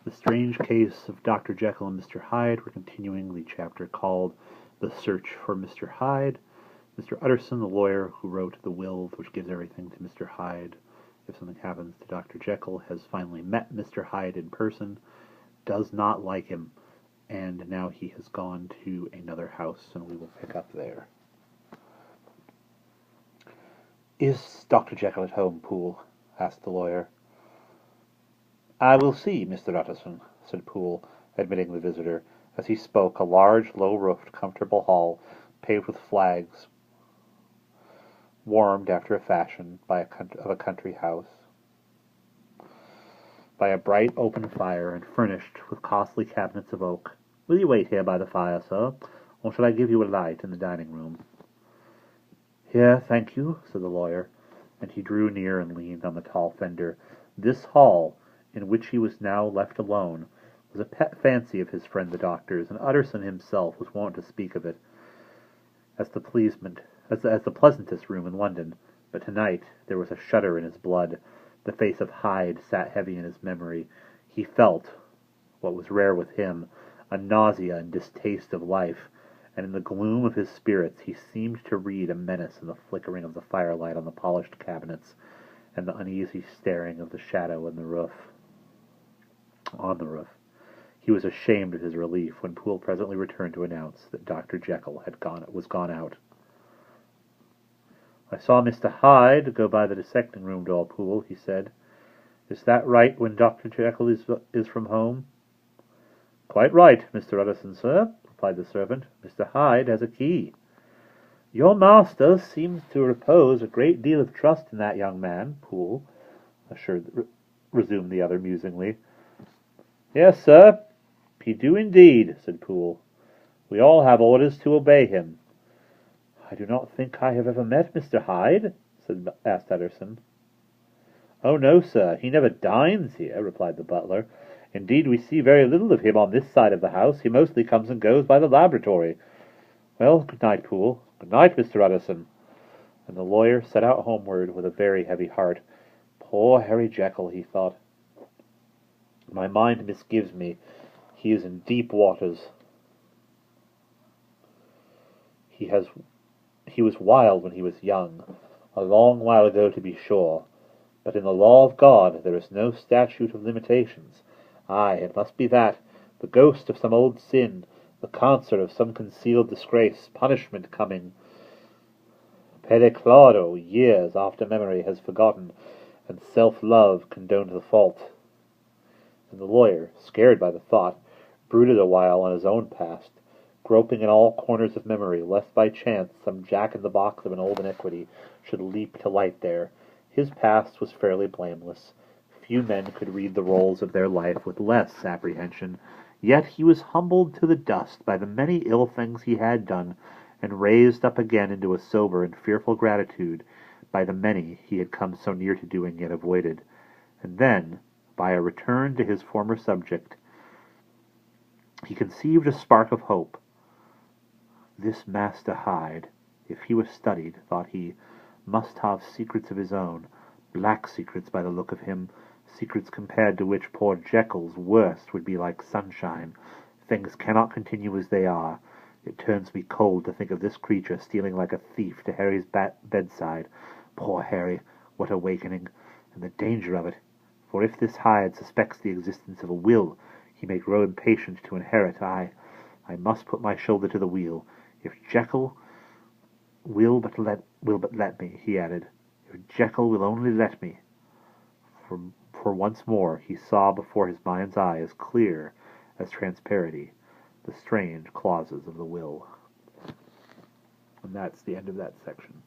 The strange case of Dr. Jekyll and Mr. Hyde. We're continuing the chapter called The Search for Mr. Hyde. Mr. Utterson, the lawyer who wrote the will which gives everything to Mr. Hyde if something happens to Dr. Jekyll, has finally met Mr. Hyde in person, does not like him, and now he has gone to another house, and we will pick up there. "Is Dr. Jekyll at home, Poole?" asked the lawyer. "I will see, Mr. Utterson," said Poole, admitting the visitor. As he spoke, a large, low-roofed, comfortable hall, paved with flags, warmed after a fashion of a country house, by a bright open fire, and furnished with costly cabinets of oak. "Will you wait here by the fire, sir, or shall I give you a light in the dining-room?" "Here, thank you," said the lawyer, and he drew near and leaned on the tall fender. This hall, in which he was now left alone, was a pet fancy of his friend the doctor's, and Utterson himself was wont to speak of it as the pleasantest room in London. But tonight there was a shudder in his blood. The face of Hyde sat heavy in his memory. He felt, what was rare with him, a nausea and distaste of life, and in the gloom of his spirits he seemed to read a menace in the flickering of the firelight on the polished cabinets, and the uneasy staring of the shadow on the roof. He was ashamed of his relief when Poole presently returned to announce that Dr. Jekyll was gone out. "I saw Mr. Hyde go by the dissecting-room door, Poole," he said. "Is that right when Dr. Jekyll is from home?" "Quite right, Mr. Utterson, sir," replied the servant. "Mr. Hyde has a key." "Your master seems to repose a great deal of trust in that young man, Poole," resumed the other musingly. "Yes, sir, he do indeed," said Poole. "We all have orders to obey him." "I do not think I have ever met Mr. Hyde," asked Utterson. "Oh, no, sir, he never dines here," replied the butler. "Indeed, we see very little of him on this side of the house. He mostly comes and goes by the laboratory. Well, good night, Poole." "Good night, Mr. Utterson." And the lawyer set out homeward with a very heavy heart. "Poor Harry Jekyll," he thought. "My mind misgives me. He is in deep waters. He was wild when he was young, a long while ago to be sure, but in the law of God there is no statute of limitations. Aye, it must be that, the ghost of some old sin, the concert of some concealed disgrace, punishment coming, periclado, years after memory has forgotten, and self-love condoned the fault." And the lawyer, scared by the thought, brooded a while on his own past, groping in all corners of memory, lest by chance some jack-in-the-box of an old iniquity should leap to light there. His past was fairly blameless. Few men could read the rolls of their life with less apprehension, yet he was humbled to the dust by the many ill things he had done, and raised up again into a sober and fearful gratitude by the many he had come so near to doing yet avoided. And then, by a return to his former subject, he conceived a spark of hope. This Master Hyde, if he was studied, thought he, must have secrets of his own, black secrets by the look of him, secrets compared to which poor Jekyll's worst would be like sunshine. Things cannot continue as they are. It turns me cold to think of this creature stealing like a thief to Harry's bedside. Poor Harry, what awakening, and the danger of it! For if this Hyde suspects the existence of a will, he may grow impatient to inherit. I must put my shoulder to the wheel. If Jekyll will but let me, he added. If Jekyll will only let me. For once more he saw before his mind's eye, as clear as transparency, the strange clauses of the will. And that's the end of that section.